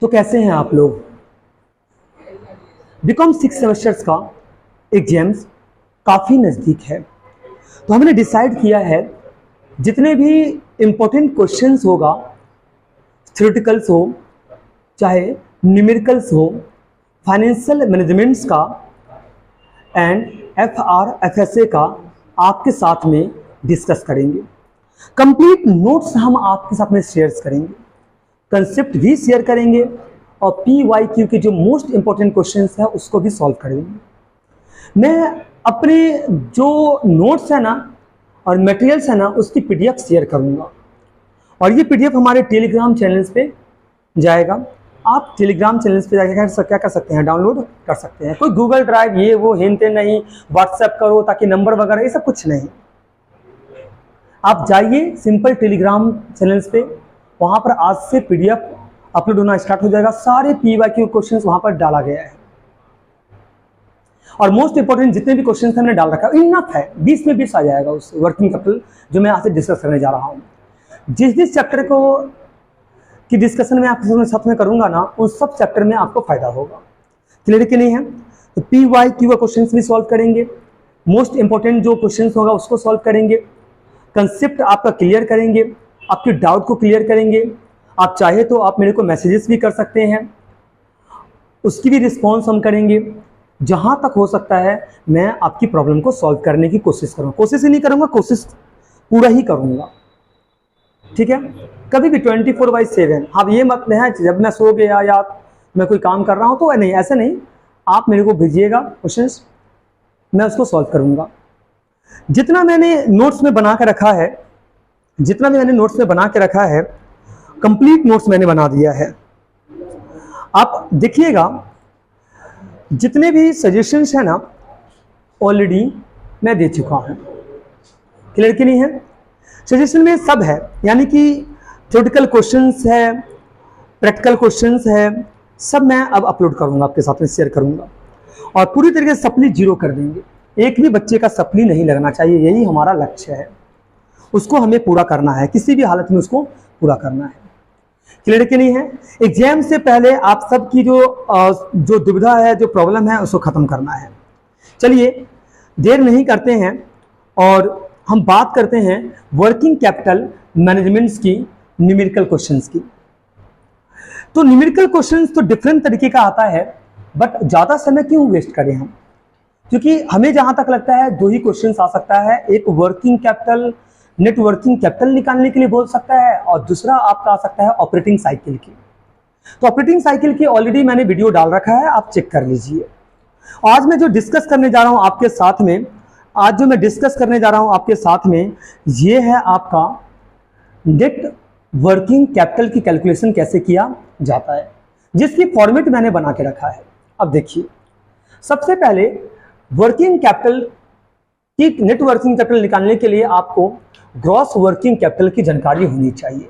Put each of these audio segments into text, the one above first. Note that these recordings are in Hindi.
तो कैसे हैं आप लोग? बीकॉम 6 सेमेस्टर्स का एग्जाम्स काफ़ी नज़दीक है, तो हमने डिसाइड किया है जितने भी इम्पोर्टेंट क्वेश्चंस होगा, थ्योरेटिकल्स हो चाहे न्यूमेरिकल्स हो, फाइनेंशियल मैनेजमेंट्स का एंड FRFSA का आपके साथ में डिस्कस करेंगे। कंप्लीट नोट्स हम आपके साथ में शेयर करेंगे, कंसेप्ट भी शेयर करेंगे और PYQ के जो मोस्ट इंपॉर्टेंट क्वेश्चंस है उसको भी सॉल्व करेंगे। मैं अपने जो नोट्स है ना और मटेरियल्स है ना उसकी PDF शेयर करूंगा और ये PDF हमारे टेलीग्राम चैनल्स पे जाएगा। आप टेलीग्राम चैनल्स पे जाकर क्या कर सकते हैं, डाउनलोड कर सकते हैं। कोई गूगल ड्राइव ये वो हिंते नहीं, व्हाट्सएप करो ताकि नंबर वगैरह ये सब कुछ नहीं। आप जाइए सिंपल टेलीग्राम चैनल्स पे, वहां पर आज से PDF अपलोड होना स्टार्ट हो जाएगा। सारे PYQ क्वेश्चंस वहां पर डाला गया है और मोस्ट इंपोर्टेंट जितने भी क्वेश्चंस हमने डाल रखा है इनफ है, 20 में 20 आ जाएगा उस वर्किंग कैपिटल जो मैं आज से डिस्कस करने जा रहा हूँ। जिस चैप्टर को की डिस्कशन में आपके साथ में करूंगा ना उस सब चैप्टर में आपको फायदा होगा। क्लियर कि नहीं है? तो PYQ क्वेश्चंस भी सॉल्व करेंगे, मोस्ट इंपोर्टेंट जो क्वेश्चंस होगा उसको सॉल्व करेंगे, कंसेप्ट आपका क्लियर करेंगे, आपके डाउट को क्लियर करेंगे। आप चाहे तो आप मेरे को मैसेजेस भी कर सकते हैं, उसकी भी रिस्पॉन्स हम करेंगे। जहां तक हो सकता है मैं आपकी प्रॉब्लम को सॉल्व करने की कोशिश करूंगा। कोशिश ही नहीं करूंगा, कोशिश पूरा ही करूंगा, ठीक है? कभी भी 24/7। आप ये मत नहीं है जब मैं सो गया या मैं कोई काम कर रहा हूं तो नहीं, ऐसे नहीं। आप मेरे को भेजिएगा क्वेश्चंस, मैं उसको सॉल्व करूंगा। जितना मैंने नोट्स में बना के रखा है, जितना भी मैंने नोट्स में बना के रखा है, कंप्लीट नोट्स मैंने बना दिया है। आप देखिएगा जितने भी सजेशंस है ना ऑलरेडी मैं दे चुका हूं। क्लियर कि नहीं है? सजेशन में सब है, यानी कि थ्योरेटिकल क्वेश्चंस है, प्रैक्टिकल क्वेश्चंस है, सब मैं अब अपलोड करूंगा, आपके साथ में शेयर करूंगा और पूरी तरीके से सप्ली जीरो कर देंगे। एक भी बच्चे का सप्ली नहीं लगना चाहिए, यही हमारा लक्ष्य है। उसको हमें पूरा करना है, किसी भी हालत में उसको पूरा करना है। क्लियर कि नहीं है? एग्जाम से पहले आप सबकी जो दुविधा है, जो प्रॉब्लम है, उसको खत्म करना है। चलिए देर नहीं करते हैं और हम बात करते हैं वर्किंग कैपिटल मैनेजमेंट्स की न्यूमेरिकल क्वेश्चंस की। तो न्यूमेरिकल क्वेश्चंस तो डिफरेंट तरीके का आता है, बट ज़्यादा समय क्यों वेस्ट करें हम? क्योंकि हमें जहां तक लगता है 2 ही क्वेश्चंस आ सकता है। एक working capital, net working capital निकालने के लिए बोल सकता है और दूसरा आपका आ सकता है ऑपरेटिंग साइकिल की। तो ऑपरेटिंग साइकिल की ऑलरेडी मैंने वीडियो डाल रखा है, आप चेक कर लीजिए। आज मैं जो डिस्कस करने जा रहा हूं आपके साथ में, आज जो मैं डिस्कस करने जा रहा हूं आपके साथ में, ये है आपका नेट वर्किंग कैपिटल की कैलकुलेशन कैसे किया जाता है, जिसकी फॉर्मेट मैंने बना के रखा है। अब देखिए, सबसे पहले वर्किंग कैपिटल की, नेट वर्किंग कैपिटल निकालने के लिए आपको ग्रॉस वर्किंग कैपिटल की जानकारी होनी चाहिए।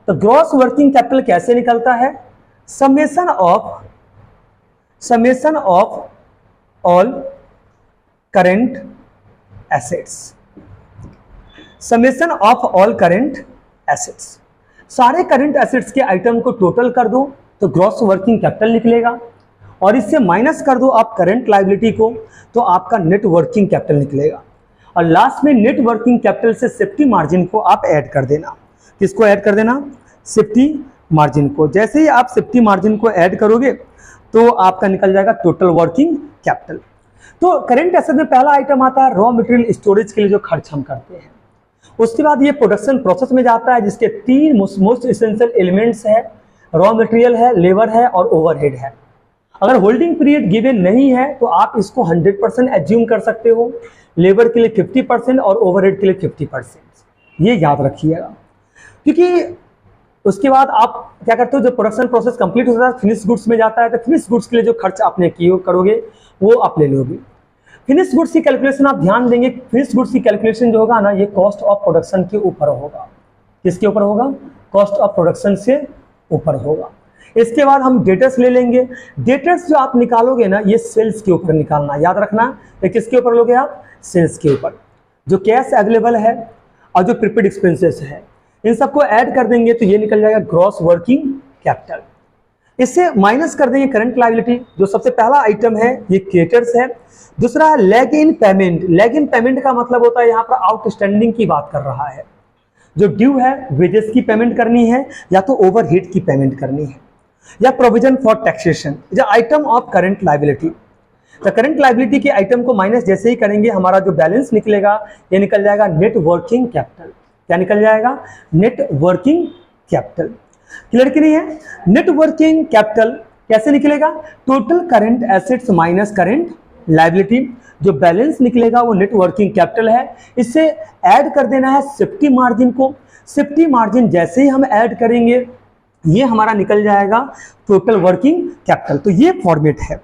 तो ग्रॉस वर्किंग कैपिटल कैसे निकलता है? Summation of all current assets, summation of all current assets. सारे करंट एसेट्स के आइटम को टोटल कर दो तो ग्रॉस वर्किंग कैपिटल निकलेगा और इससे माइनस कर दो आप करंट लायबिलिटी को तो आपका नेट वर्किंग कैपिटल निकलेगा। और लास्ट में नेट वर्किंग कैपिटल से सेफ्टी मार्जिन को आप ऐड कर देना। किसको ऐड कर देना? सेफ्टी मार्जिन को। जैसे ही आप सेफ्टी मार्जिन को ऐड करोगे तो आपका निकल जाएगा टोटल वर्किंग कैपिटल। तो करंट एसेट में पहला आइटम आता है रॉ मटेरियल स्टोरेज के लिए जो खर्च हम करते हैं। उसके बाद ये प्रोडक्शन प्रोसेस में जाता है जिसके 3 मोस्ट एसेंशियल एलिमेंट्स है, रॉ मटेरियल है, लेबर है और ओवरहेड है। अगर होल्डिंग पीरियड गिवन नहीं है तो आप इसको 100% एज्यूम कर सकते हो, लेबर के लिए 50% और ओवरहेड के लिए 50%। ये याद रखिएगा, क्योंकि उसके बाद आप क्या करते हो, जब प्रोडक्शन प्रोसेस कंप्लीट होता है फिनिश गुड्स में जाता है, तो फिनिश गुड्स के लिए जो खर्च आपने किए करोगे वो आप ले लोगे। फिनिश गुड्स की कैलकुलेशन आप ध्यान देंगे, फिनिश गुड्स की कैलकुलेशन जो होगा ना, ये कॉस्ट ऑफ प्रोडक्शन के ऊपर होगा। किसके ऊपर होगा? कॉस्ट ऑफ प्रोडक्शन से ऊपर होगा। इसके बाद हम डेटर्स ले लेंगे। डेटर्स जो आप निकालोगे ना, ये सेल्स के ऊपर निकालना, याद रखना। तो किसके ऊपर लोगे आप? सेल्स के ऊपर। जो कैश अवेलेबल है और जो प्रीपेड एक्सपेंसेस है, इन सबको ऐड कर देंगे तो ये निकल जाएगा ग्रॉस वर्किंग कैपिटल। इससे माइनस कर देंगे करंट लायबिलिटी। जो सबसे पहला आइटम है ये क्रेडिटर्स है। दूसरा है लैग इन पेमेंट। लैग इन पेमेंट का मतलब होता है यहाँ पर आउटस्टैंडिंग की बात कर रहा है। जो ड्यू है वेजेस की पेमेंट करनी है, या तो ओवरहेड की पेमेंट करनी है, या प्रोविजन फॉर टैक्सेशन या आइटम ऑफ करंट लायबिलिटी। तो करंट लायबिलिटी के आइटम को माइनस जैसे ही करेंगे हमारा जो बैलेंस निकलेगा ये निकल जाएगा नेट वर्किंग कैपिटल। क्या निकल जाएगा? Net working capital. क्लियर कि नहीं है? नेट वर्किंग कैपिटल कैसे निकलेगा? Total current assets minus current liability. जो बैलेंस निकलेगा वो नेट वर्किंग कैपिटल है। इससे ऐड कर देना है सेफ्टी मार्जिन को। सेफ्टी मार्जिन जैसे ही हम ऐड करेंगे ये हमारा निकल जाएगा टोटल वर्किंग कैपिटल। तो ये फॉर्मेट है।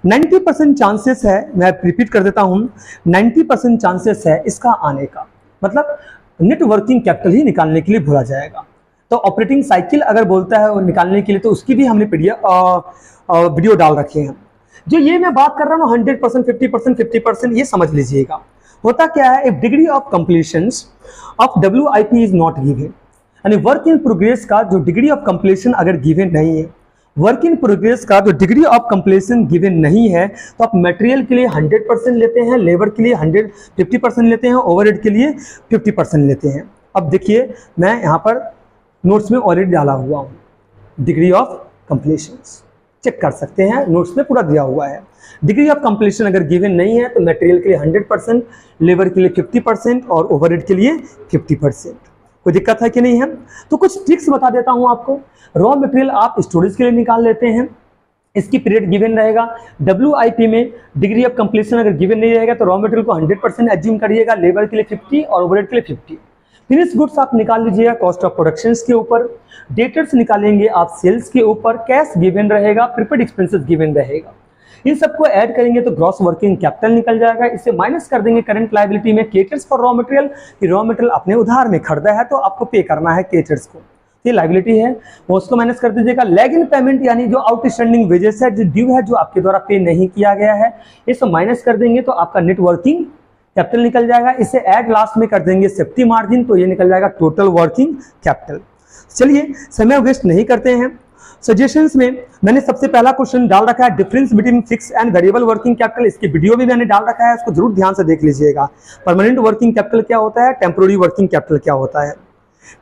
90% चांसेस है, मैं रिपीट कर देता हूं, 90% चांसेस है इसका आने का। मतलब नेट वर्किंग कैपिटल ही निकालने के लिए भूला जाएगा। तो ऑपरेटिंग साइकिल अगर बोलता है वो निकालने के लिए तो उसकी भी हमने वीडियो डाल रखे हैं। जो ये मैं बात कर रहा हूँ 100%, 50%, 50%, ये समझ लीजिएगा। होता क्या है, if degree of completion of WIP is not given, यानी वर्क इन प्रोग्रेस का जो डिग्री ऑफ कंप्लीशन अगर गिवन नहीं है, वर्क इन प्रोग्रेस का जो डिग्री ऑफ कंप्लीशन गिवन नहीं है, तो आप मटेरियल के लिए 100% लेते हैं, लेबर के लिए 50% लेते हैं, ओवरहेड के लिए 50% लेते हैं। अब देखिए मैं यहाँ पर नोट्स में ऑलरेडी डाला हुआ हूँ डिग्री ऑफ कंप्लीशन, चेक कर सकते हैं, नोट्स में पूरा दिया हुआ है। डिग्री ऑफ कंप्लीशन अगर गिवन नहीं है तो मटेरियल के लिए 100%, लेबर के लिए 50% और ओवरहेड के लिए 50%। कोई दिक्कत है कि नहीं है? तो कुछ ट्रिक्स बता देता हूं आपको। रॉ मटेरियल आप स्टोरेज के लिए निकाल लेते हैं, इसकी पीरियड गिवन रहेगा। WIP में डिग्री ऑफ कंप्लीशन अगर गिवन नहीं रहेगा तो रॉ मटेरियल को 100% एज्यूम करिएगा, लेबर के लिए 50 और ओवरहेड के लिए 50। फिनिश गुड्स आप निकाल लीजिएगा कॉस्ट ऑफ प्रोडक्शन के ऊपर, डेटर्स निकालेंगे आप सेल्स के ऊपर, कैश गिवन रहेगा, प्रीपेड एक्सपेंसेस गिवन रहेगा। इन सबको ऐड करेंगे तो ग्रॉस वर्किंग कैपिटल निकल जाएगा। इससे माइनस कर देंगे करंट लायबिलिटी में क्रेडिटर्स फॉर रॉ मटेरियल, कि रॉ मटेरियल अपने उधार में खरीदा है तो आपको पे करना है क्रेडिटर्स को, ये लायबिलिटी है, वो उसको माइनस कर दीजिएगा। लैग इन पेमेंट यानी जो आउटस्टैंडिंग वेजेस है, जो ड्यू है, जो आपके द्वारा पे नहीं किया गया है, इसको माइनस कर देंगे तो आपका नेट वर्किंग कैपिटल निकल जाएगा। इससे ऐड लास्ट में कर देंगे सेफ्टी मार्जिन, तो ये निकल जाएगा टोटल वर्किंग कैपिटल। चलिए समय वेस्ट नहीं करते हैं। सजेशंस में मैंने सबसे पहला क्वेश्चन डाल रखा है difference between fix and variable working capital. इसकी वीडियो भी मैंने डाल रखा है, उसको जरूर ध्यान से देख लीजिएगा। परमानेंट वर्किंग कैपिटल क्या होता है, टेम्पोररी वर्किंग कैपिटल क्या होता है।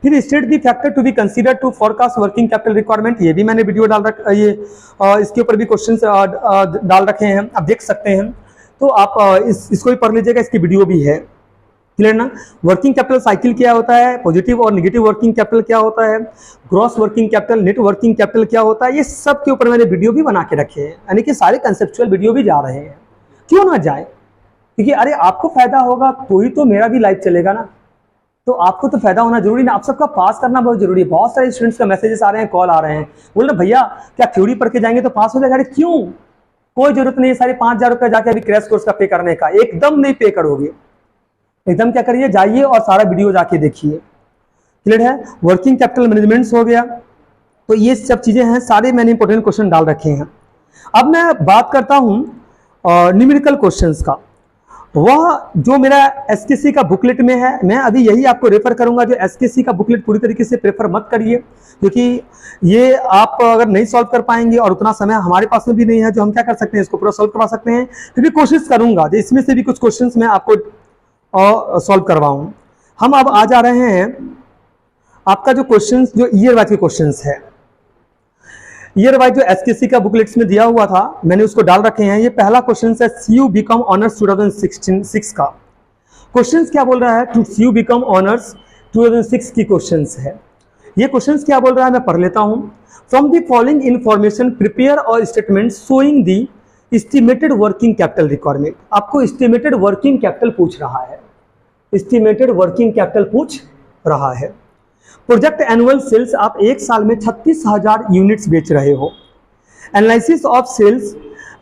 फिर state the factor to be consider to forecast working capital requirement, ये भी मैंने वीडियो डाल रखा, ये इसके ऊपर भी क्वेश्चन डाल रखे हैं, आप देख सकते हैं। तो आप इसको भी पढ़ लीजिएगा, इसकी वीडियो भी है। क्लियर ना? वर्किंग कैपिटल साइकिल क्या होता है, पॉजिटिव और नेगेटिव वर्किंग कैपिटल क्या होता है, gross working capital, net working capital क्या होता है, ये सब के ऊपर मैंने वीडियो भी बना के रखे हैं। यानी कि सारे कंसेप्चुअल वीडियो भी जा रहे हैं, क्यों ना जाए, क्योंकि अरे आपको फायदा होगा तो ही तो मेरा भी लाइफ चलेगा ना। तो आपको तो फायदा होना जरूरी ना, आप सबका पास करना बहुत जरूरी है। बहुत सारे स्टूडेंट्स का मैसेजेस आ रहे हैं, कॉल आ रहे हैं, बोल रहे भैया क्या थ्योरी पढ़ के जाएंगे तो पास हो जाएगा। अरे क्यों, कोई जरूरत नहीं है सारे 5000 रुपया जाके अभी क्रैश कोर्स का पे करने का, एकदम नहीं पे करोगे। एकदम क्या करिए, जाइए और सारा वीडियो जाके देखिए। क्लियर है? वर्किंग कैपिटल मैनेजमेंट हो गया। तो ये सब चीजें हैं, सारे मैंने इंपॉर्टेंट क्वेश्चन डाल रखे हैं। अब मैं बात करता हूं न्यूमेरिकल क्वेश्चंस का। वह जो मेरा SKC का बुकलेट में है, मैं अभी यही आपको रेफर करूंगा। जो SKC का बुकलेट पूरी तरीके से प्रेफर मत करिए, क्योंकि ये आप अगर नहीं सॉल्व कर पाएंगे और उतना समय हमारे पास में भी नहीं है जो हम क्या कर सकते हैं, इसको पूरा सॉल्व करवा सकते हैं। फिर भी कोशिश करूंगा जो इसमें से भी कुछ क्वेश्चन मैं आपको सॉल्व करवाऊं। हम अब आ जा रहे हैं आपका जो क्वेश्चंस, जो ईयर वाइज के क्वेश्चंस है। ईयर वाइज जो SKC का बुकलेट्स में दिया हुआ था मैंने उसको डाल रखे हैं। ये पहला क्वेश्चन है CU BCom ऑनर्स 2006 का। क्वेश्चंस क्या बोल रहा है, टू CU BCom ऑनर्स 2006 की क्वेश्चंस है। ये क्वेश्चंस क्या बोल रहा है मैं पढ़ लेता हूं। From the following information prepare और statement showing the estimated working capital requirement. आपको एस्टिमेटेड वर्किंग कैपिटल पूछ रहा है, एस्टिमेटेड वर्किंग कैपिटल पूछ रहा है। प्रोजेक्ट एनुअल सेल्स, आप एक साल में 36,000 यूनिट्स बेच रहे हो। Analysis of sales,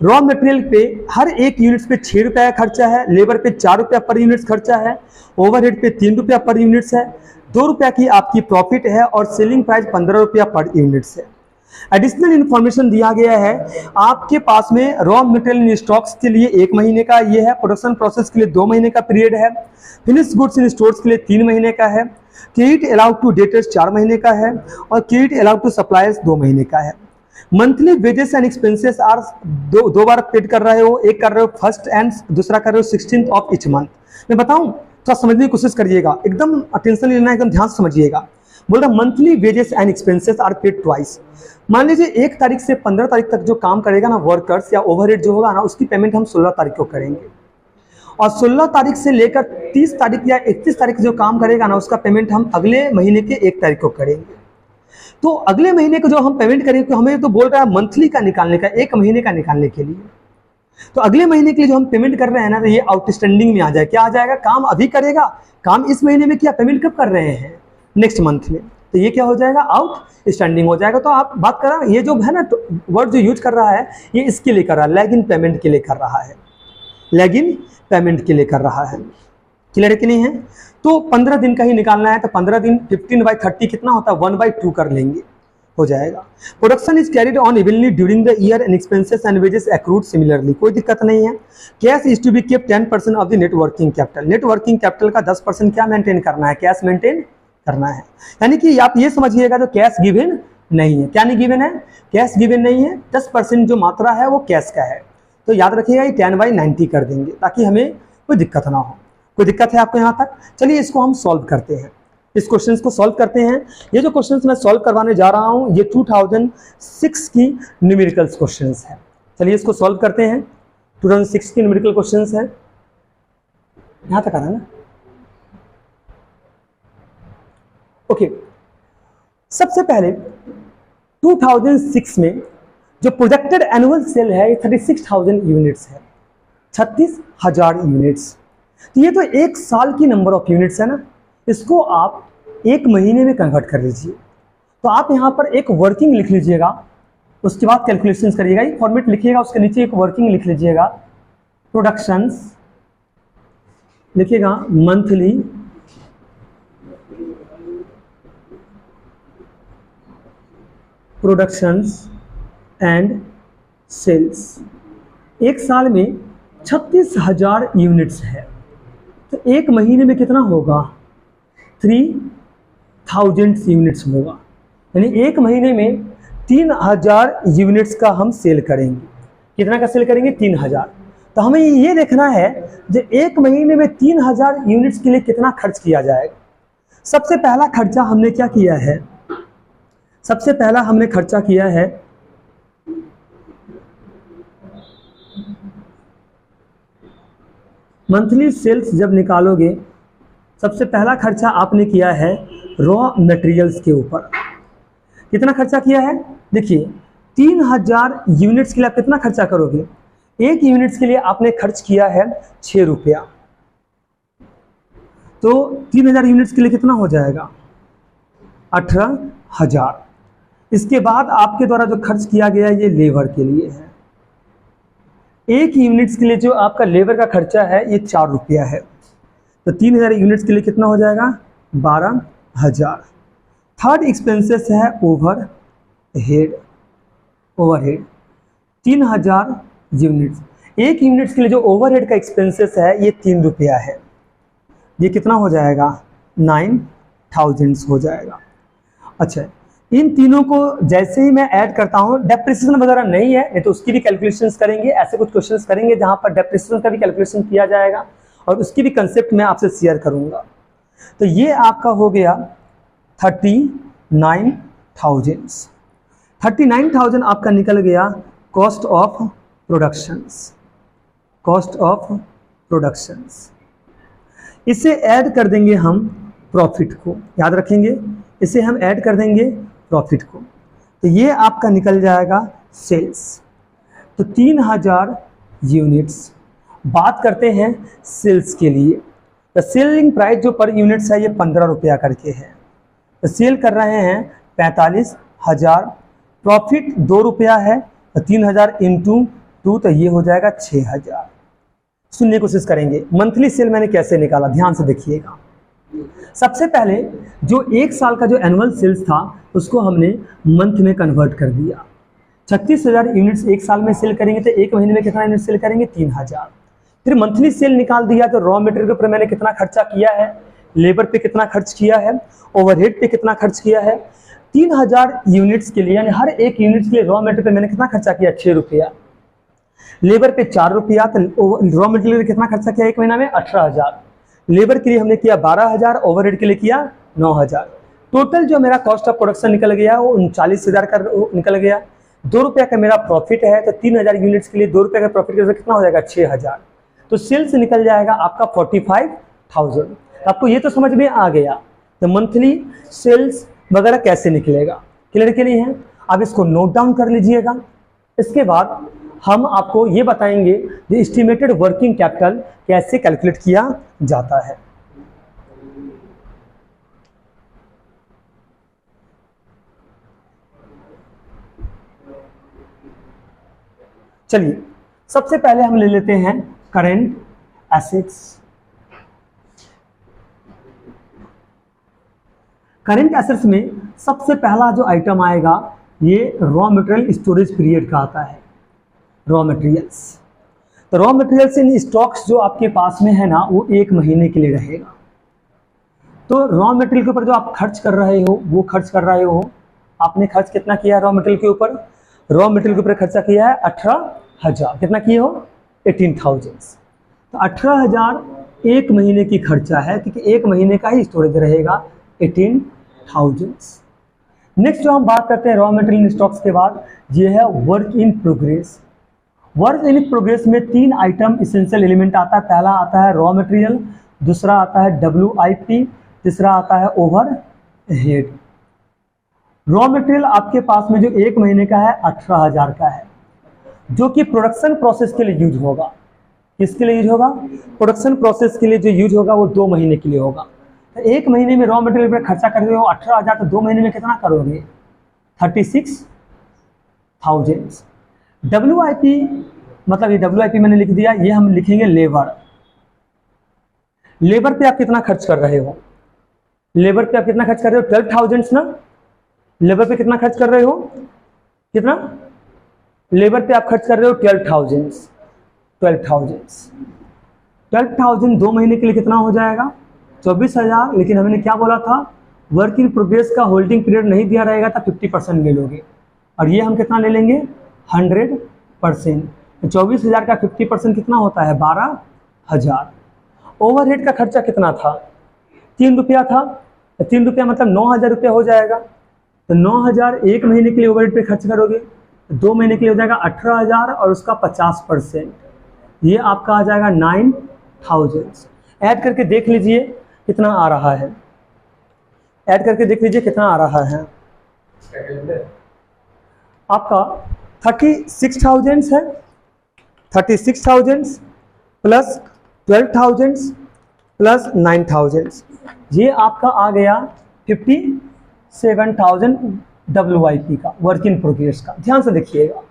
raw material पे हर एक यूनिट्स पे 6 रुपया खर्चा है, लेबर पे 4 रुपया पर यूनिट्स खर्चा है, ओवरहेड पे 3 रुपया पर यूनिट्स है, 2 रुपया की आपकी प्रॉफिट है और सेलिंग प्राइस 15 रुपया पर यूनिट्स है। एडिशनल इंफॉर्मेशन दिया गया है आपके पास में रॉ मटेरियल इन स्टॉक्स के लिए 1 महीने का ये है, प्रोडक्शन प्रोसेस के लिए 2 महीने का पीरियड है, फिनिश गुड्स इन स्टोर्स के लिए 3 महीने का है, क्रेडिट अलाउड टू डेटर्स 4 महीने का है और क्रेडिट अलाउड टू सप्लायर्स 2 महीने का है। Monthly wages and expenses are दो बार पेड कर रहे हो, एक कर रहे हो फर्स्ट एंड दूसरा कर रहे हो 16th ऑफ ईच मंथ। मैं बताऊं थोड़ा समझने की कोशिश करिएगा, एकदम अटेंशन लेना, एकदम ध्यान से समझिएगा। बोल रहा monthly wages and expenses are paid twice. मान लीजिए 1 तारीख से 15 तारीख तक जो काम करेगा ना वर्कर्स या ओवरहेड जो होगा ना, उसकी पेमेंट हम 16 तारीख को करेंगे, और 16 तारीख से लेकर 30 तारीख या 31 तारीख जो काम करेगा ना, उसका पेमेंट हम अगले महीने के 1 तारीख को करेंगे। तो अगले महीने को जो हम पेमेंट करेंगे, तो हमें तो बोल रहा है मंथली का निकालने का, 1 महीने का निकालने के लिए। तो अगले महीने के लिए जो हम पेमेंट कर रहे हैं ना, तो ये आउटस्टैंडिंग में आ जाए। क्या आ जाएगा? काम अभी करेगा, काम इस महीने में किया, पेमेंट कब कर रहे हैं? नेक्स्ट मंथ में। तो ये क्या हो जाएगा? आउटस्टैंडिंग हो जाएगा। तो आप बात कर रहा है, ये जो है ना वर्ड जो यूज कर रहा है, ये इसके लिए कर रहा है, लैग इन पेमेंट के लिए कर रहा है, लैग इन पेमेंट के लिए कर रहा है। क्लियर कि नहीं है? तो 15 दिन का ही निकालना है, तो 15 दिन 15/30 कितना होता है? 1/2 कर लेंगे, हो जाएगा। Production is carried on evenly during the year and expenses and wages accrued similarly. कोई दिक्कत नहीं है। Cash is to be kept 10% of the net working capital. Net working capital का 10% क्या मेंटेन करना है? कैश मेंटेन करना है। यानी कि आप ये समझिएगा, जो कैश गिवन नहीं है। क्या नहीं गिवन है? कैश गिवन नहीं है। 10% जो मात्रा है वो कैश का है। तो याद रखिएगा, ये 10/90 कर देंगे ताकि हमें कोई दिक्कत ना हो। कोई दिक्कत है आपको यहाँ तक? चलिए इसको हम सॉल्व करते हैं, इस क्वेश्चन को सॉल्व करते हैं। ये जो क्वेश्चन मैं सॉल्व करवाने जा रहा हूँ, ये 2006 की न्यूमेरिकल्स क्वेश्चन है। चलिए इसको सॉल्व करते हैं। 2006 की न्यूमेरिकल क्वेश्चन है, यहाँ तक आ रहा है ना? ओके, सबसे पहले 2006 में जो प्रोजेक्टेड एनुअल सेल है ये 36,000 यूनिट्स है, 36,000 यूनिट्स। तो ये तो 1 साल की नंबर ऑफ यूनिट्स है ना, इसको आप 1 महीने में कन्वर्ट कर लीजिए। तो आप यहाँ पर एक वर्किंग लिख लीजिएगा, उसके बाद कैलकुलेशन करिएगा। ये फॉर्मेट लिखिएगा, उसके नीचे एक वर्किंग लिख लीजिएगा, प्रोडक्शंस लिखिएगा, मंथली प्रोडक्शंस एंड सेल्स। 1 साल में 36,000 यूनिट्स है, तो 1 महीने में कितना होगा? 3,000 यूनिट्स होगा। यानी 1 महीने में 3,000 यूनिट्स का हम सेल करेंगे। कितना का सेल करेंगे? 3,000। तो हमें ये देखना है जो 1 महीने में 3,000 यूनिट्स के लिए कितना खर्च किया जाएगा। सबसे पहला खर्चा हमने क्या किया है? सबसे पहला हमने खर्चा किया है मंथली सेल्स। जब निकालोगे, सबसे पहला खर्चा आपने किया है रॉ मटेरियल्स के ऊपर। कितना खर्चा किया है? देखिए 3,000 यूनिट्स के लिए आप कितना खर्चा करोगे? 1 यूनिट्स के लिए आपने खर्च किया है 6 रुपया। तो 3,000 यूनिट्स के लिए कितना हो जाएगा? 18,000। इसके बाद आपके द्वारा जो खर्च किया गया ये लेबर के लिए है। 1 यूनिट्स के लिए जो आपका लेबर का खर्चा है ये 4 रुपया है। तो 3,000 यूनिट्स के लिए कितना हो जाएगा? 12,000। थर्ड एक्सपेंसेस है ओवरहेड। ओवरहेड 3,000 यूनिट्स, 1 यूनिट्स के लिए जो ओवरहेड का एक्सपेंसेस है ये 3 रुपया है। ये कितना हो जाएगा? 9,000 हो जाएगा। अच्छा, इन तीनों को जैसे ही मैं ऐड करता हूँ, डेप्रिसिएशन वगैरह नहीं है, ये तो उसकी भी कैलकुलेशंस करेंगे। ऐसे कुछ क्वेश्चंस करेंगे जहाँ पर डेप्रिसिएशन का भी कैलकुलेशन किया जाएगा और उसकी भी कंसेप्ट मैं आपसे शेयर करूँगा। तो ये आपका हो गया 39,000। 39,000 आपका निकल गया cost of productions. Cost of productions इसे ऐड कर देंगे हम प्रॉफिट को। याद रखेंगे, इसे हम ऐड कर देंगे प्रॉफिट को। तो ये आपका निकल जाएगा सेल्स। तो 3,000 यूनिट्स। बात करते हैं सेल्स के लिए। तो सेलिंग प्राइस जो पर यूनिट्स है ये 15 रुपया करके है। तो सेल कर रहे हैं 45,000। प्रॉफिट 2 रुपया है, तो 3,000 इंटू 2, तो ये हो जाएगा 6,000। सुनने की कोशिश करेंगे। मंथली सेल मैंने कैसे निकाला, ध्यान से देखिएगा। सबसे पहले जो एक साल का जो एनुअल सेल्स था उसको हमने मंथ में कन्वर्ट कर दिया। 36,000 यूनिट्स एक साल में सेल करेंगे तो एक महीने में कितना यूनिट सेल करेंगे? 3,000। फिर मंथली सेल निकाल दिया तो रॉ मटेरियल के ऊपर मैंने कितना खर्चा किया है, लेबर पे कितना खर्च किया है, ओवरहेड पे कितना खर्च किया है। 3,000 यूनिट्स के लिए यानी हर एक यूनिट के लिए रॉ मटेरियल पे मैंने कितना खर्चा किया? 6 रुपया। लेबर पे 4 रुपया। तो रॉ मटेरियल पे कितना खर्चा किया एक महीना में? 18,000। लेबर के लिए हमने किया 12,000, ओवरहेड के लिए किया 9,000। टोटल जो मेरा कॉस्ट ऑफ प्रोडक्शन निकल गया वो 39,000 का निकल गया। 2 रुपया का मेरा प्रॉफिट है तो 3,000 यूनिट्स के लिए 2 रुपये का प्रॉफिट करके कितना हो जाएगा? 6,000। तो सेल्स निकल जाएगा आपका 45,000। आपको ये तो समझ में आ गया तो मंथली सेल्स वगैरह कैसे निकलेगा, क्लियर के लिए है। अब इसको नोट डाउन कर लीजिएगा। इसके बाद हम आपको ये बताएंगे कि एस्टिमेटेड वर्किंग कैपिटल कैसे कैलकुलेट किया जाता है। चलिए सबसे पहले हम ले लेते हैं करेंट एसेट्स। करेंट एसेट्स में सबसे पहला जो आइटम आएगा ये रॉ मटेरियल स्टोरेज पीरियड का आता है। रॉ मटेरियल्स, तो रॉ मटेरियल्स इन स्टॉक्स जो आपके पास में है ना वो 1 महीने के लिए रहेगा। तो रॉ मटेरियल के ऊपर जो आप खर्च कर रहे हो वो खर्च कर रहे हो, आपने खर्च कितना किया है रॉ मटेरियल के ऊपर? रॉ मटेरियल के ऊपर खर्चा किया है 18,000। कितना किए हो? 18,000। तो 18,000 1 महीने की खर्चा है क्योंकि 1 महीने का ही स्टोरेज रहेगा 18,000। नेक्स्ट जो हम बात करते हैं रॉ मटेरियल स्टॉक्स के बाद ये है work in progress. Work in progress में 3 आइटम इसेंशियल एलिमेंट आता है। पहला आता है रॉ मटेरियल, दूसरा आता है WIP, तीसरा आता है ओवरहेड। रॉ मटेरियल आपके पास में जो 1 महीने का है 18,000 का है जो कि प्रोडक्शन प्रोसेस के लिए यूज होगा। किसके लिए यूज होगा? प्रोडक्शन प्रोसेस के लिए जो यूज होगा वो 2 महीने के लिए होगा। तो 1 महीने में रॉ मटेरियल पर खर्चा कर रहे हो 18,000 तो 2 महीने में कितना करोगे? 36,000। WIP मतलब ये WIP मैंने लिख दिया, ये हम लिखेंगे लेबर। लेबर पे आप कितना खर्च कर रहे हो? लेबर पे आप कितना खर्च कर रहे हो? 12,000 ना। लेबर पे कितना खर्च कर रहे हो? कितना? लेबर पे आप खर्च कर रहे हो 12,000। 12,000 2 महीने के लिए कितना हो जाएगा? 24,000। लेकिन हमने क्या बोला था? वर्क इन प्रोग्रेस का होल्डिंग पीरियड नहीं दिया रहेगा तो 50% ले लोगे और ये हम कितना ले लेंगे? 100%। तो 24,000 का 50% कितना होता है? 12,000। ओवरहेड का खर्चा कितना था? 3 रुपया था। तो 3 रुपया मतलब 9,000 रुपया हो जाएगा। तो 9,000 1 महीने के लिए ओवरहेड पे खर्च करोगे, 2 महीने के लिए हो जाएगा 18,000 और उसका 50%, ये आपका आ जाएगा 9,000। ऐड करके देख लीजिए कितना आ रहा है। ऐड करके देख लीजिए कितना आ रहा है। आपका 36,000 है। 36,000 प्लस 12,000 प्लस 9,000, ये आपका आ गया 57,000 WIP का, वर्क इन प्रोग्रेस का। ध्यान से देखिएगा।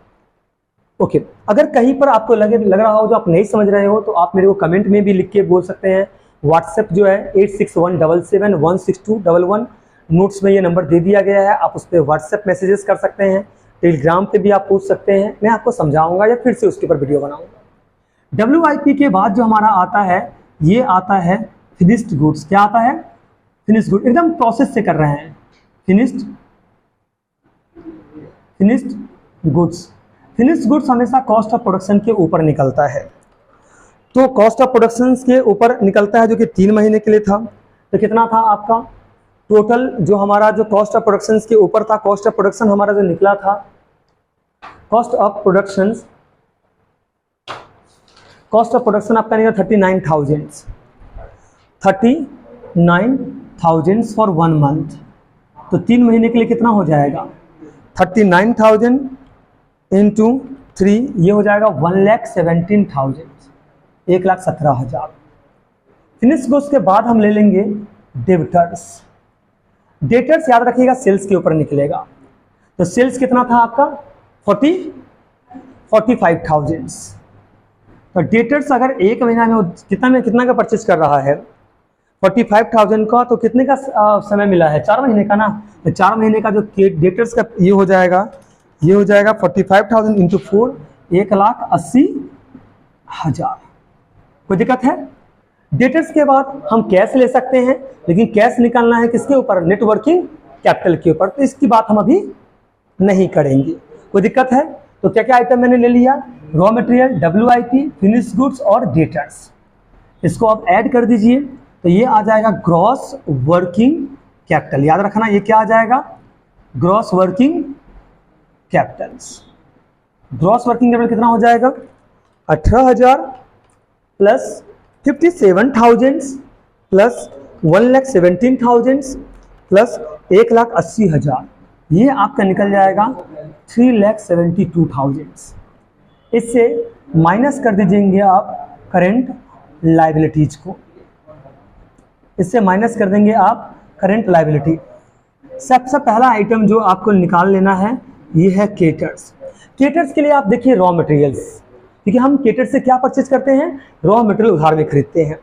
ओके, अगर कहीं पर आपको लग रहा हो जो आप नहीं समझ रहे हो तो आप मेरे को कमेंट में भी लिख के बोल सकते हैं। व्हाट्सएप जो है 8617716211, नोट्स में ये नंबर दे दिया गया है, आप उस पर व्हाट्सएप मैसेजेस कर सकते हैं। टेलीग्राम पे भी आप पूछ सकते हैं, मैं आपको समझाऊंगा या फिर से उसके ऊपर वीडियो बनाऊंगा। WIP के बाद जो हमारा आता है ये आता है फिनिश्ड गुड्स। क्या आता है? फिनिश्ड गुड, एकदम प्रोसेस से कर रहे हैं। Finished goods. फिनिश्ड गुड्स हमेशा कॉस्ट ऑफ प्रोडक्शन के ऊपर निकलता है। तो कॉस्ट ऑफ प्रोडक्शन के ऊपर निकलता है जो कि 3 महीने के लिए था। तो कितना था आपका टोटल जो हमारा जो कॉस्ट ऑफ प्रोडक्शन के ऊपर था? कॉस्ट ऑफ प्रोडक्शन हमारा जो निकला था, कॉस्ट ऑफ प्रोडक्शन आपका निकला 39,000 फॉर 1 मंथ। तो 3 महीने के लिए कितना हो जाएगा? 39,000 इंटू 3, ये हो जाएगा 1,17,000, 1,17,000। फिनिश गुड्स के बाद हम ले लेंगे डेबिटर्स। डेटर्स याद रखिएगा सेल्स के ऊपर निकलेगा। तो सेल्स कितना था आपका? 45,000। तो डेटर्स अगर 1 महीना में कितना का परचेज कर रहा है? 45,000 का, तो कितने का समय मिला है? 4 महीने का ना। तो 4 महीने का जो डेटर्स का ये हो जाएगा 45,000 इंटू 4, 1,80,000। कोई दिक्कत है? डेटर्स के बाद हम कैश ले सकते हैं, लेकिन कैश निकालना है किसके ऊपर? नेटवर्किंग कैपिटल के ऊपर, तो इसकी बात हम अभी नहीं करेंगे। कोई दिक्कत है? तो क्या क्या आइटम मैंने ले लिया? Raw material, WIP, finish goods और डेटर्स। इसको आप ऐड कर दीजिए, तो ये आ जाएगा ग्रॉस वर्किंग कैपिटल। याद रखना, ये क्या आ जाएगा? Gross working Capitals. Gross working capital कितना हो जाएगा? 18,000 प्लस 57,000 प्लस 1,17,000 प्लस 1,80,000, ये आपका निकल जाएगा 3,72,000। इससे माइनस कर दीजिएंगे आप करंट लायबिलिटीज को, इससे माइनस कर देंगे आप करंट लायबिलिटी। सबसे पहला आइटम जो आपको निकाल लेना है ये है केटर्स। केटर्स के लिए आप देखिए रॉ मटेरियल्स, क्योंकि हम केटर्स से क्या परचेज करते हैं? रॉ मटेरियल उधार में खरीदते हैं।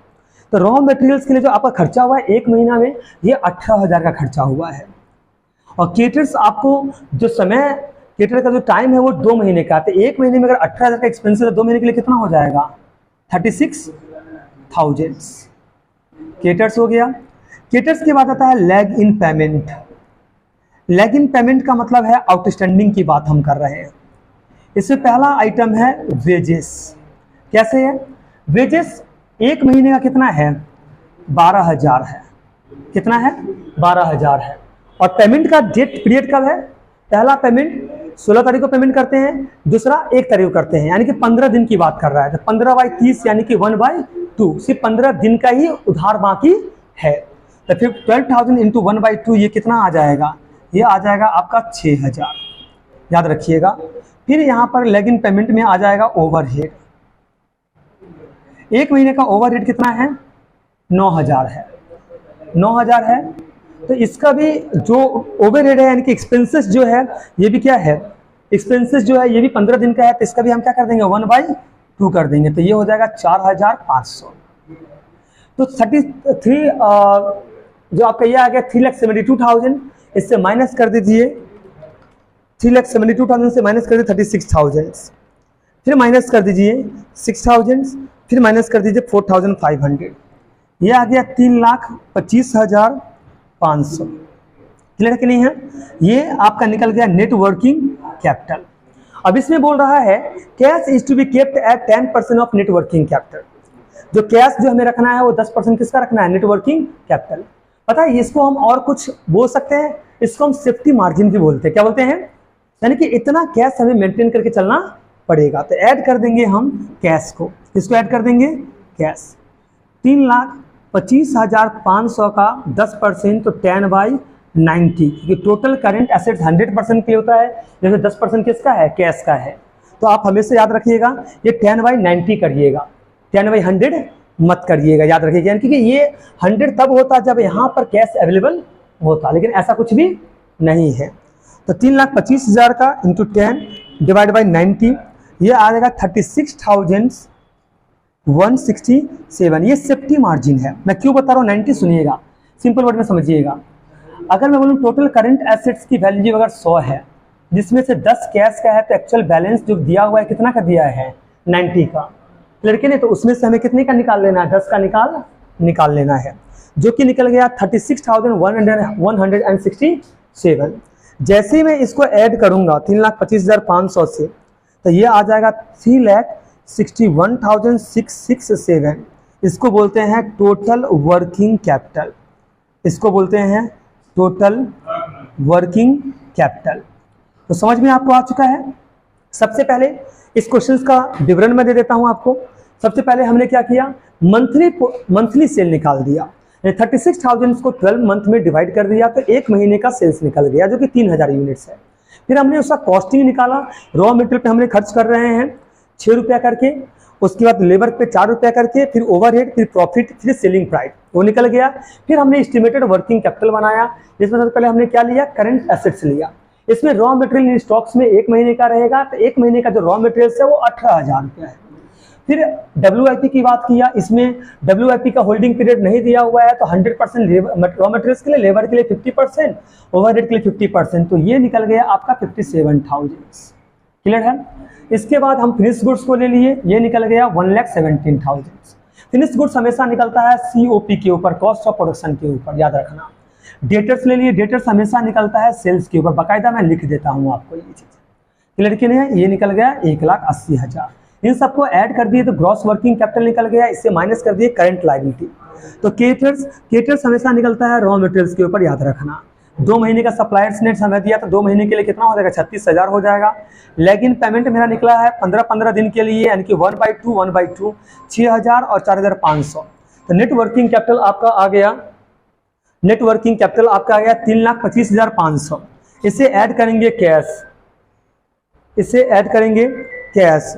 तो रॉ मटेरियल्स के लिए जो आपका खर्चा हुआ है 1 महीना में, ये 18,000 का खर्चा हुआ है। और केटर्स आपको जो समय, केटर का जो टाइम है वो 2 महीने का, तो 1 महीने में अगर 18,000 का एक्सपेंसिव है, 2 महीने के लिए कितना हो जाएगा? 36,000। केटर्स हो गया। केटर्स के बाद आता है लैग इन पेमेंट। लैग इन पेमेंट का मतलब है आउटस्टैंडिंग की बात हम कर रहे हैं। इससे पहला आइटम है वेजेस। कैसे है? वेजेस 1 महीने का कितना है? 12,000 है। कितना है? 12,000 है। और पेमेंट का डेट पीरियड कब है? पहला पेमेंट 16 तारीख को पेमेंट करते हैं, दूसरा 1 तारीख को करते हैं, यानी कि 15 दिन की बात कर रहा है। तो 15/30 यानी कि 1/2, सिर्फ 15 दिन का ही उधार बाकी है। तो फिर 12,000 इंटू 1/2 ये कितना आ जाएगा? ये आ जाएगा आपका 6,000। याद रखिएगा। फिर यहाँ पर लैग इन पेमेंट में आ जाएगा ओवरहेड। 1 महीने का ओवरहेड कितना है? 9,000 है। 9,000 है। तो इसका भी जो ओवरहेड है यानी कि एक्सपेंसेस जो है, ये भी क्या है? एक्सपेंसेस जो है ये भी 15 दिन का है, तो इसका भी हम क्या कर देंगे? 1/2 कर देंगे, तो ये हो जाएगा 4,500। तो 33 जो आपका ये आ गया 3,72,000। इससे माइनस कर दीजिए 3,72,000 से माइनस कर दीजिए 36,000, फिर माइनस कर दीजिए 6,000, फिर माइनस कर दीजिए 4,500। ये आ गया 3,25,500। क्लियर है कि नहीं है? ये आपका निकल गया नेट वर्किंग कैपिटल। अब इसमें बोल रहा है cash is to be kept at 10% of net working capital. जो कैश जो हमें रखना है वो 10% किसका रखना है? Net working capital. पता है इसको हम और कुछ बोल सकते हैं, इसको हम सेफ्टी मार्जिन भी बोलते हैं। क्या बोलते हैं? यानी कि इतना कैश हमें मेंटेन करके चलना पड़ेगा। तो ऐड कर देंगे हम कैश को। इसको ऐड कर देंगे कैश। 3,25,500 का 10% तो 10/90, क्योंकि टोटल करंट एसेट्स 100% के होता है, जैसे 10% किसका है? कैश का है। तो आप हमेशा याद रखिएगा ये 10/90 करिएगा, 10/100 मत करिएगा। याद रखिएगा, क्योंकि ये 100 तब होता जब यहाँ पर कैश अवेलेबल होता, लेकिन ऐसा कुछ भी नहीं है। तो 3,25,000 का इंटू 10 डिवाइड बाई 90, ये आ जाएगा 36,167। ये सेफ्टी मार्जिन है। मैं क्यों बता रहा हूँ 90? सुनिएगा, सिंपल वर्ड में समझिएगा। अगर मैं बोलूँ टोटल करंट एसेट्स की वैल्यू अगर 100 है, जिसमें से 10 कैश का है, तो एक्चुअल बैलेंस जो दिया हुआ है कितना का दिया है? 90 का। लड़के ने तो उसमें से हमें कितने का निकाल लेना है? 10 का निकाल लेना है, जो कि निकल गया 36,167। जैसे ही मैं इसको ऐड करूंगा 3,25,500 से, तो ये आ जाएगा 3,61,667। इसको बोलते हैं टोटल वर्किंग कैपिटल। इसको बोलते हैं टोटल वर्किंग कैपिटल। तो समझ में आपको आ चुका है। सबसे पहले इस क्वेश्चन का विवरण में दे देता हूं आपको। सबसे पहले हमने क्या किया? मंथली सेल निकाल दिया। 36,000 को 12 मंथ में डिवाइड कर दिया, तो 1 महीने का सेल्स निकल गया, जो कि 3,000 यूनिट्स है। फिर हमने उसका कॉस्टिंग निकाला। रॉ मटेरियल पे हमने खर्च कर रहे हैं 6 रुपया करके, उसके बाद लेबर पे 4 रुपया करके, फिर ओवरहेड, फिर प्रॉफिट, फिर सेलिंग प्राइस, वो निकल गया। फिर हमने एस्टिमेटेड वर्किंग कैपिटल बनाया, जिसमें सबसे पहले हमने क्या लिया? करंट एसेट्स लिया। इसमें रॉ मटेरियल इन स्टॉक्स में 1 महीने का रहेगा, तो 1 महीने का जो रॉ मटेरियल है वो 18,000 रुपया है। फिर WIP की बात किया, इसमें WIP का होल्डिंग पीरियड नहीं दिया हुआ है, तो 100% रॉ मटेरियल्स के लिए, लेबर के लिए 50%, ओवरहेड के लिए 50%, तो ये निकल गया आपका 57,000। क्लियर है। इसके बाद हम फिनिश गुड्स को ले लिए, ये निकल गया 1,17,000। फिनिश गुड्स हमेशा निकलता है COP के ऊपर, कॉस्ट ऑफ प्रोडक्शन के ऊपर, याद रखना। डेटर्स ले लिए, डेटर्स हमेशा निकलता है सेल्स के ऊपर, बाकायदा मैं लिख देता हूँ आपको ये चीज़। क्लियर कि नहीं। ये निकल गया 1,80,000। इन सबको ऐड कर दिए तो ग्रॉस वर्किंग कैपिटल निकल गया, इससे माइनस कर दिए करंट लायबिलिटी। तो केटर्स हमेशा निकलता है रॉ मटेरियल्स के ऊपर, याद रखना। 2 महीने का सप्लायर्स नेट हमें दिया, तो 2 महीने के लिए कितना हो जाएगा, 36,000 हो जाएगा। लेकिन पेमेंट मेरा निकला है 15-15 दिन के लिए, यानी कि 1/2 6,000 और 4,500। तो नेट वर्किंग कैपिटल आपका आ गया, नेट वर्किंग कैपिटल आपका आ गया 3,25,500। इसे ऐड करेंगे कैश, इसे ऐड करेंगे कैश,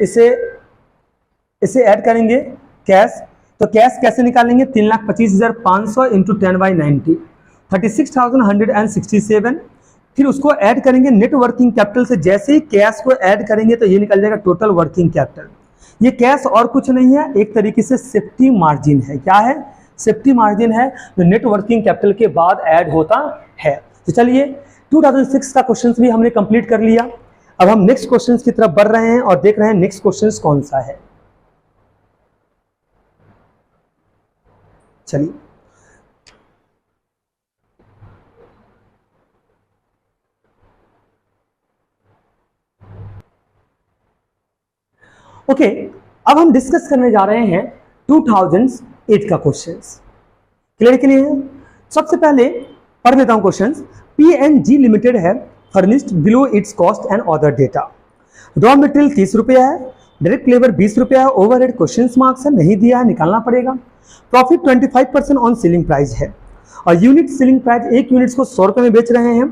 इसे ऐड करेंगे कैश। तो कैश कैसे निकालेंगे, 3,25,500 इंटू 10/90, 36,167। फिर उसको ऐड करेंगे नेट वर्किंग कैपिटल से। जैसे ही कैश को ऐड करेंगे तो ये निकल जाएगा टोटल वर्किंग कैपिटल। ये कैश और कुछ नहीं है, एक तरीके से सेफ्टी मार्जिन है। क्या है, सेफ्टी मार्जिन है, जो नेट वर्किंग कैपिटल के बाद ऐड होता है। तो चलिए 2006 का क्वेश्चन भी हमने कंप्लीट कर लिया। अब हम नेक्स्ट क्वेश्चन की तरफ बढ़ रहे हैं और देख रहे हैं नेक्स्ट क्वेश्चन कौन सा है। चलिए ओके, अब हम डिस्कस करने जा रहे हैं 2008 का क्वेश्चन। क्लियर के लिए सबसे पहले पढ़ लेता हूं क्वेश्चन। PNG लिमिटेड है furnished below it's cost and other data. Raw material 30 रुपया है, डायरेक्ट लेबर 20 रुपया है, ओवरहेड क्वेश्चन मार्क्स है, नहीं दिया है, निकालना पड़ेगा। प्रॉफिट 25% ऑन सेलिंग प्राइस है और यूनिट सेलिंग प्राइस, एक यूनिट्स को 100 रुपये में बेच रहे हैं।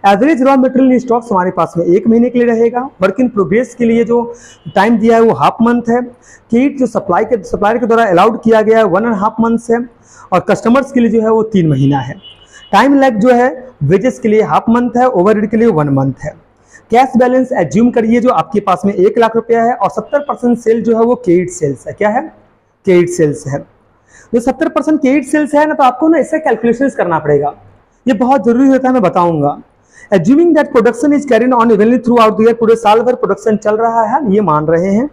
एवरेज रॉ मटेरियल स्टॉक्स हमारे पास में 1 महीने के लिए रहेगा। वर्क इन प्रोग्रेस के लिए जो टाइम दिया है वो हाफ मंथ है। किट जो सप्लायर के द्वारा अलाउड किया गया है 1.5 मंथ्स है और कस्टमर्स के लिए जो है वो 3 महीना है। टाइम लैग जो है वेजेस के लिए हाफ मंथ है, ओवरहेड के लिए 1 मंथ है। कैश बैलेंस एज्यूम करिए जो आपके पास में 1 लाख रुपया है और 70% सेल जो है वो क्रेडिट सेल्स है। क्या है, क्रेडिट सेल्स है। जो 70% क्रेडिट सेल्स है ना, तो आपको ना इससे कैलकुलेशंस करना पड़ेगा, ये बहुत जरूरी होता है, मैं बताऊंगा। Assuming that production is carried on evenly through out the year, पूरे साल भर प्रोडक्शन चल रहा है, ये मान रहे हैं।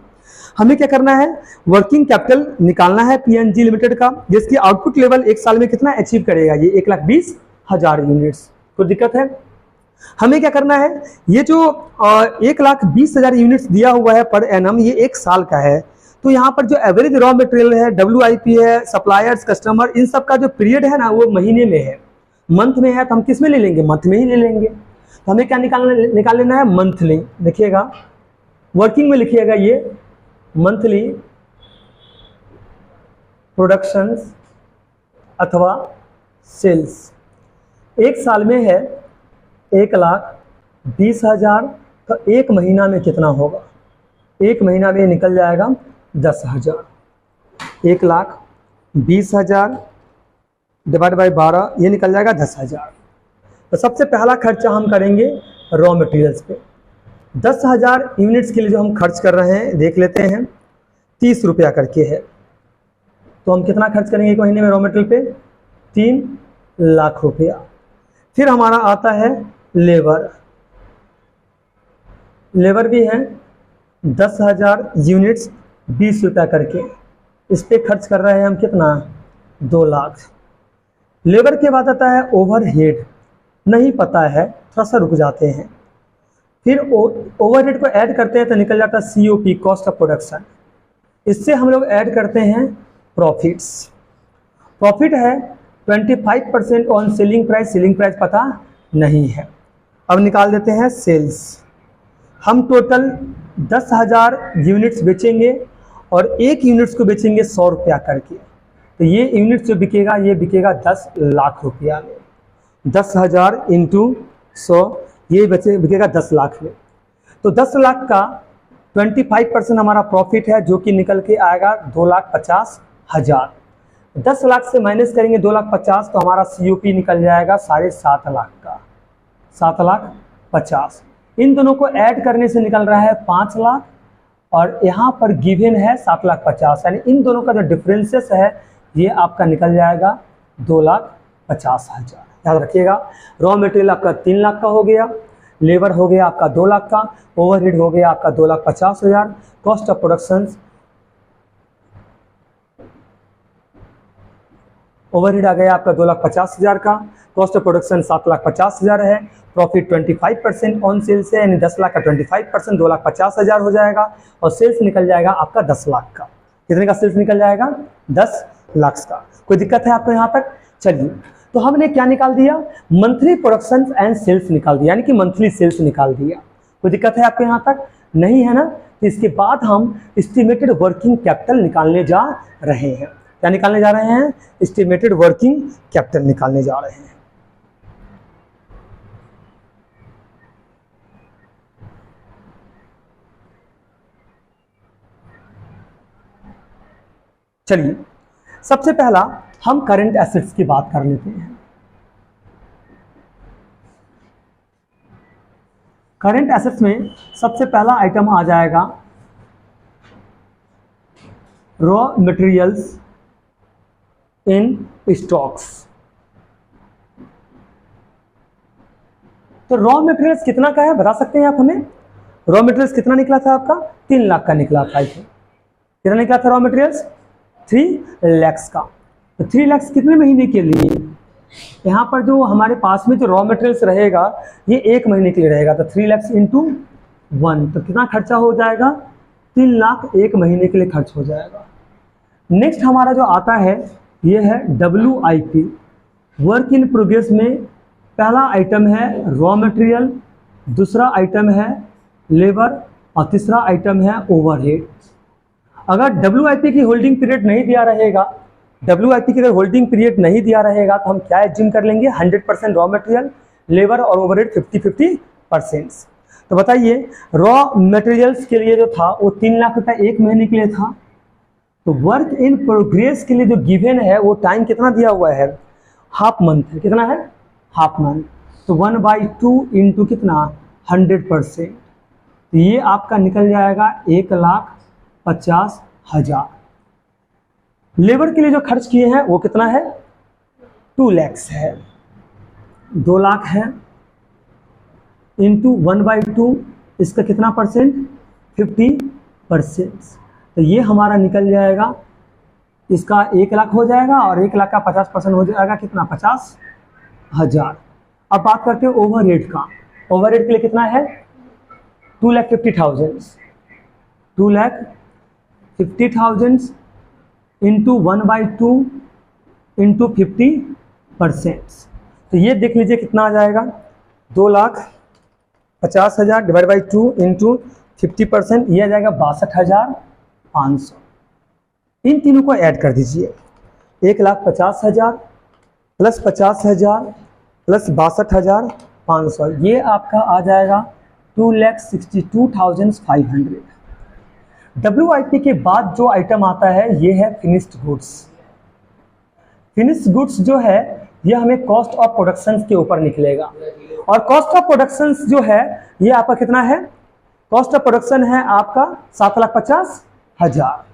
हमें क्या करना है, वर्किंग कैपिटल निकालना है PNG लिमिटेड का, जिसकी आउटपुट लेवल 1 साल में कितना अचीव करेगा, ये 1,20,000 यूनिट्स। कोई दिक्कत है। हमें क्या करना है, ये जो 1,20,000 यूनिट्स दिया हुआ है पर एनम, ये 1 साल का है। तो यहाँ पर जो एवरेज रॉ मटेरियल है, WIP है, सप्लायर्स, कस्टमर, इन सब का जो पीरियड है ना वो महीने में है, मंथ में है। तो हम किस में ले लेंगे, मंथ में ही ले लेंगे। तो हमें क्या निकाल लेना है, मंथली। लिखिएगा, वर्किंग में लिखिएगा ये मंथली प्रोडक्शंस अथवा सेल्स। 1 साल में है 1,20,000, तो 1 महीना में कितना होगा, 1 महीना में निकल जाएगा 10,000। 1,20,000 डिवाइड बाई 12, ये निकल जाएगा 10,000। तो सबसे पहला खर्चा हम करेंगे रॉ मटेरियल्स पे। 10,000 यूनिट्स के लिए जो हम खर्च कर रहे हैं, देख लेते हैं, 30 रुपया करके है। तो हम कितना खर्च करेंगे 1 महीने में रॉ मटेरियल पे, 3 लाख रुपया। फिर हमारा आता है लेबर, लेबर भी है 10,000 यूनिट्स 20 रुपया करके, इस पे खर्च कर रहे हैं हम कितना, 2 लाख। लेबर के बाद आता है ओवरहेड, नहीं पता है, थोड़ा सा रुक जाते हैं। फिर ओवरहेड को ऐड करते हैं तो निकल जाता है COP, कॉस्ट ऑफ प्रोडक्शन। इससे हम लोग ऐड करते हैं प्रॉफिट्स। प्रॉफिट है 25% on selling price, selling price पता नहीं है। अब निकाल देते हैं सेल्स। हम टोटल 10,000 यूनिट्स बेचेंगे और एक यूनिट्स को बेचेंगे 100 रुपया करके। तो ये यूनिट जो बिकेगा, ये बिकेगा 10 लाख रुपया में। 10,000 इंटू 100, ये बिकेगा 10 लाख में। तो 10 लाख का 25% हमारा प्रॉफिट है, जो कि निकल के आएगा 2,50,000। 10 लाख से माइनस करेंगे 2,50,000, तो हमारा COP निकल जाएगा 7.5 लाख का, 7,50,000। इन दोनों को ऐड करने से निकल रहा है 5 लाख और यहाँ पर गिवन है 7,50,000, यानी इन दोनों का जो डिफरेंसेस है ये आपका निकल जाएगा 2,50,000। याद रखिएगा, रॉ मटेरियल आपका 3 लाख का हो गया, लेबर हो गया आपका 2 लाख का, ओवरहेड हो गया आपका 2,50,000, कॉस्ट ऑफ प्रोडक्शन ओवरहेड आ गया आपका 2,50,000 का, कॉस्ट ऑफ प्रोडक्शन 7,50,000 है, प्रॉफिट 25% ऑन सेल्स है, यानी 10 लाख का 25% 2,50,000 हो जाएगा, और सेल्स निकल जाएगा आपका 10 लाख का। कितने का सेल्स निकल जाएगा? 10 लाख का। कोई दिक्कत है आपको यहाँ तक? चलिए, तो हमने क्या निकाल दिया? मंथली प्रोडक्शन एंड सेल्स निकाल दिया, यानी कि मंथली सेल्स निकाल दिया। कोई दिक्कत है आपको यहाँ तक? नहीं है ना? तो इसके बाद हम एस्टिमेटेड वर्किंग कैपिटल निकालने जा रहे हैं। क्या निकालने जा रहे हैं? एस्टिमेटेड वर्किंग कैपिटल निकालने जा रहे हैं। चलिए, सबसे पहला हम करंट एसेट्स की बात कर लेते हैं। करंट एसेट्स में सबसे पहला आइटम आ जाएगा रॉ मटेरियल्स इन स्टॉक्स। तो रॉ मटेरियल्स कितना का है बता सकते हैं आप हमें? रॉ मटेरियल्स कितना निकला था आपका? 3 लाख का निकला था। कितना निकला था रॉ मटेरियल्स? 3 लाख का। तो 3 लाख कितने महीने के लिए? यहाँ पर जो हमारे पास में जो रॉ मटेरियल्स रहेगा ये 1 महीने के लिए रहेगा, तो 3 लाख इंटू 1, तो कितना खर्चा हो जाएगा? 3 लाख 1 महीने के लिए खर्च हो जाएगा। नेक्स्ट हमारा जो आता है ये है WIP, वर्क इन प्रोग्रेस में पहला आइटम है रॉ मटेरियल, दूसरा आइटम है लेबर, और तीसरा आइटम है ओवरहेड। अगर WIP की होल्डिंग पीरियड नहीं दिया रहेगा, WIP की अगर होल्डिंग पीरियड नहीं दिया रहेगा तो हम क्या एज्यूम कर लेंगे? 100% रॉ मटेरियल, लेबर और ओवरहेड 50-50%। तो बताइए, रॉ मटेरियल्स के लिए जो था वो 3 लाख रुपए 1 महीने के लिए था। तो वर्क इन प्रोग्रेस के लिए जो गिवन है वो टाइम कितना दिया हुआ है? हाफ मंथ है। कितना है? Half month. तो 1/2 इंटू कितना? 100%। तो ये आपका निकल जाएगा 1,50,000। लेबर के लिए जो खर्च किए हैं वो कितना है? 2 लाख है। 2 लाख है इंटू 1/2, इसका कितना परसेंट? 50%। तो ये हमारा निकल जाएगा, इसका 1 लाख हो जाएगा और 1 लाख का 50% हो जाएगा कितना? 50,000। अब बात करते हैं ओवरहेड का। ओवरहेड के लिए कितना है? 2,50,000। 2,50,000 इंटू 1/2 इंटू 50%। तो ये देख लीजिए कितना आ जाएगा? 2,50,000 डिवाइड बाई 2 इंटू 50%, ये आ जाएगा 62,500। इन तीनों को ऐड कर दीजिए, 1,50,000 प्लस 50,000 प्लस 62,500, ये आपका आ जाएगा 2,62,500। WIP के बाद जो आइटम आता है ये है फिनिश्ड गुड्स। फिनिश्ड गुड्स जो है ये हमें कॉस्ट ऑफ प्रोडक्शन के ऊपर निकलेगा, और कॉस्ट ऑफ प्रोडक्शन जो है ये आपका कितना है? कॉस्ट ऑफ प्रोडक्शन है आपका 7,50,000।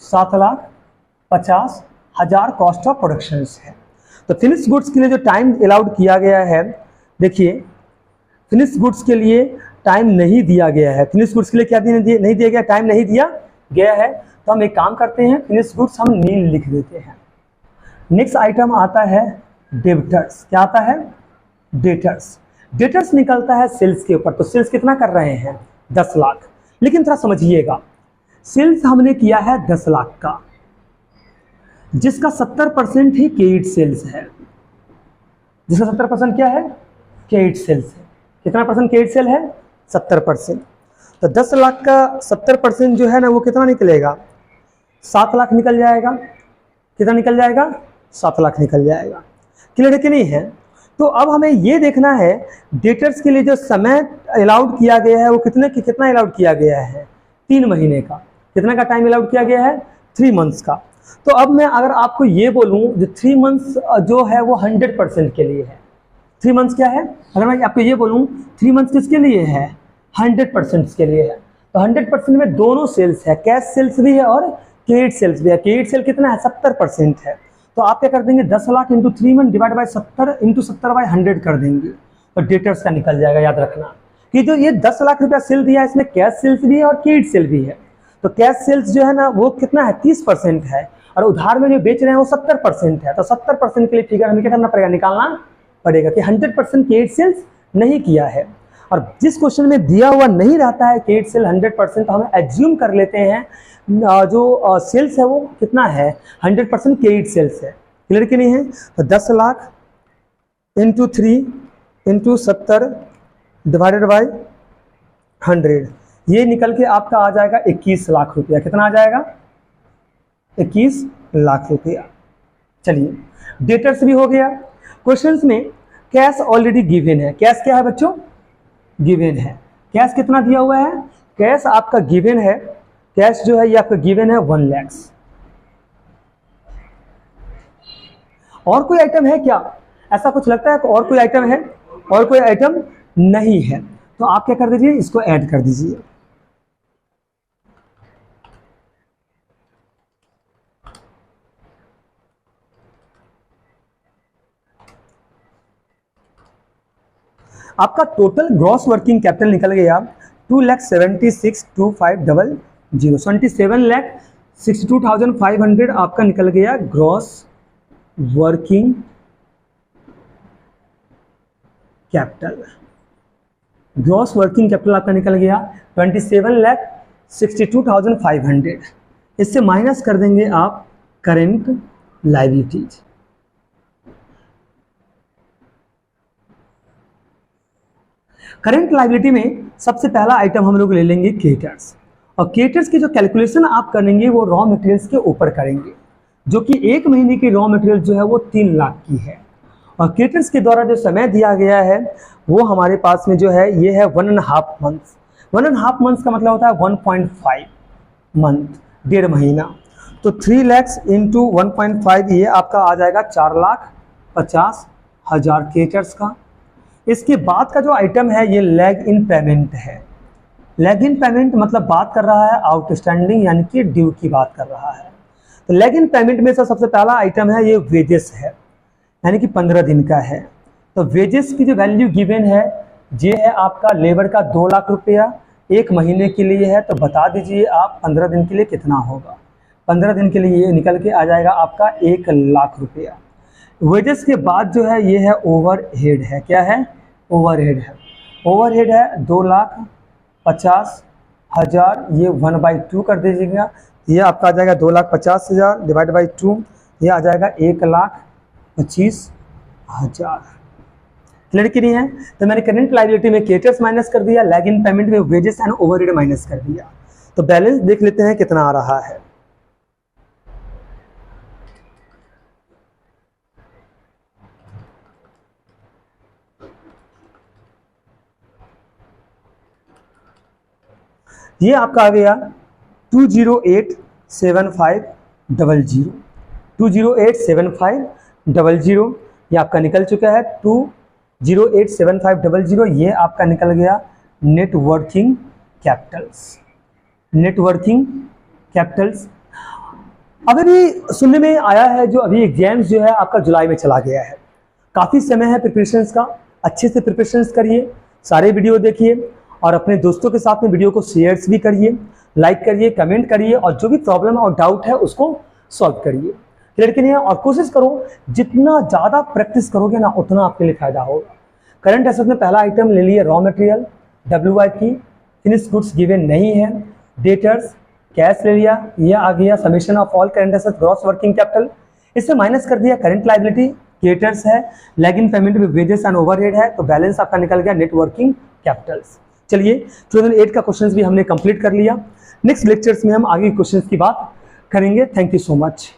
7,50,000 कॉस्ट ऑफ प्रोडक्शन है। तो फिनिश्ड गुड्स के लिए जो टाइम अलाउड किया गया है, देखिए फिनिश्ड गुड्स के लिए टाइम नहीं दिया गया है। फिनिश्ड गुड्स के लिए क्या नहीं दिया गया? टाइम नहीं दिया गया है। तो हम एक काम करते हैं, फिनिश्ड गुड्स हम नील लिख देते हैं। नेक्स्ट आइटम आता है डेब्टर्स। क्या आता है? डेटर्स। डेटर्स निकलता है सेल्स के ऊपर। तो सेल्स कितना कर रहे हैं? 10 लाख। लेकिन थोड़ा समझिएगा, सेल्स हमने किया है 10 लाख का, जिसका 70% ही क्रेडिट सेल्स है। जिसका 70% क्या है? क्रेडिट सेल्स है। कितना परसेंट क्रेडिट सेल है? 70%। तो 10 लाख का 70% जो है ना वो कितना निकलेगा? 7 लाख निकल जाएगा। कितना निकल जाएगा? 7 लाख निकल जाएगा। क्लियर है कि नहीं है? तो अब हमें ये देखना है डेटर्स के लिए जो समय अलाउड किया गया है वो कितना अलाउड किया गया है? 3 महीने का। कितना का टाइम अलाउड किया गया है? 3 मंथ्स का। तो अब मैं अगर आपको ये बोलूँ जो 3 मंथ्स जो है वो 100% के लिए है। 3 मंथ्स क्या है? अगर मैं आपको ये बोलूँ 3 मंथ्स किसके लिए है? 100% के लिए है। तो 100% में दोनों सेल्स है, कैश सेल्स भी है और क्रेडिट सेल्स भी है। क्रेडिट सेल कितना है, 70% है। तो आप क्या कर देंगे, 10 lakh into 3 month divide by 70 into 70/100 कर देंगे, तो डेटर्स का निकल जाएगा। याद रखना कि जो ये 10 लाख रुपया सेल दिया है, इसमें कैश सेल्स भी है और क्रेडिट सेल भी है। तो कैश सेल्स जो है ना वो कितना है, 30% है, और उधार में जो बेच रहे हैं वो 70% है। तो 70% के लिए फिगर हमें क्या करना पड़ेगा, निकालना पड़ेगा कि 100% क्रेडिट सेल्स नहीं किया है। और जिस क्वेश्चन में दिया हुआ नहीं रहता है क्रेडिट सेल 100%, तो हम एज्यूम कर लेते हैं जो सेल्स है वो कितना है, 100% क्रेडिट सेल्स है। क्लियर कि नहीं है। तो 10 lakh into 3 into 70 divided by 100, ये निकल के आपका आ जाएगा 21 लाख रुपया। कितना आ जाएगा, 21 लाख रुपया। चलिए डेटर्स भी हो गया। क्वेश्चंस में कैश ऑलरेडी गिवन है। कैश क्या है बच्चों, गिवन है। कैश कितना दिया हुआ है, कैश आपका गिवन है, कैश जो है ये आपका गिवन है 1 लाख। और कोई आइटम है क्या, ऐसा कुछ लगता है और कोई आइटम है, और कोई आइटम नहीं है। तो आप क्या कर दीजिए, इसको ऐड कर दीजिए। आपका टोटल ग्रॉस वर्किंग कैपिटल निकल गया 2,76,2500, 27,62,500 आपका निकल गया gross working capital. Gross working capital आपका निकल गया 27,62,500। इससे माइनस कर देंगे आप करेंट लायबिलिटीज। करंट लायबिलिटी में सबसे पहला आइटम हम लोग ले लेंगे क्रेडिटर्स, और क्रेडिटर्स की जो कैलकुलेशन आप करेंगे वो रॉ मटेरियल्स के ऊपर करेंगे, जो कि एक महीने की रॉ मटेरियल जो है वो 3 लाख की है। और क्रेडिटर्स के द्वारा जो समय दिया गया है वो हमारे पास में जो है ये है 1.5 मंथ्स। 1.5 मंथ्स का मतलब होता है 1.5 मंथ, 1.5 महीना। तो 3 लाख इंटू 1.5 ये आपका आ जाएगा 4,50,000 क्रेडिटर्स का। इसके बाद का जो आइटम है ये लैग इन पेमेंट है। लैग इन पेमेंट मतलब बात कर रहा है आउटस्टैंडिंग यानी कि ड्यू की बात कर रहा है। तो लैग इन पेमेंट में से सबसे पहला आइटम है ये वेजेस है, यानी कि 15 दिन का है। तो वेजेस की जो वैल्यू गिवन है ये है आपका लेबर का 2 लाख रुपया, 1 महीने के लिए है। तो बता दीजिए आप 15 दिन के लिए कितना होगा। 15 दिन के लिए ये निकल के आ जाएगा आपका 1 लाख रुपया। वेजेस के बाद जो है ये है ओवरहेड है। क्या है, ओवरहेड है। ओवरहेड है 2,50,000, ये 1/2 कर दीजिएगा। ये आपका आ जाएगा 2,50,000 डिवाइड बाई 2, ये आ जाएगा 1,25,000। क्लियर कि नहीं है। तो मैंने करंट लायबिलिटी में क्रेडिटर्स माइनस कर दिया, लैग इन पेमेंट में वेजेस एंड ओवरहेड माइनस कर दिया। तो बैलेंस देख लेते हैं कितना आ रहा है। ये आपका आ गया 208,7500, 208,7500 ये आपका निकल चुका है। 208,7500 ये आपका निकल गया net working Capitals. Net working Capitals अभी भी सुनने में आया है, जो अभी एग्जाम्स जो है आपका जुलाई में चला गया है। काफ़ी समय है प्रिपरेशंस का, अच्छे से प्रिपरेशंस करिए, सारे वीडियो देखिए और अपने दोस्तों के साथ में वीडियो को शेयर्स भी करिए, लाइक करिए, कमेंट करिए, और जो भी प्रॉब्लम और डाउट है उसको सॉल्व करिए। क्लियर कि नहीं है। और कोशिश करो जितना ज़्यादा प्रैक्टिस करोगे ना उतना आपके लिए फायदा होगा। करंट एसेट में पहला आइटम ले लिए raw material, WIP, finish goods given नहीं है, डेटर्स, कैश ले लिया, यह आ गया summation of all current asset gross working capital. इससे माइनस कर दिया करंट लायबिलिटी, क्रेडिटर्स है, लैग इन पेमेंट में वेजेस एंड ओवरहेड है। तो बैलेंस आपका निकल गया नेट वर्किंग कैपिटल्स। चलिए 2008 का क्वेश्चंस भी हमने कंप्लीट कर लिया। नेक्स्ट लेक्चर्स में हम आगे क्वेश्चंस की बात करेंगे। Thank you so much.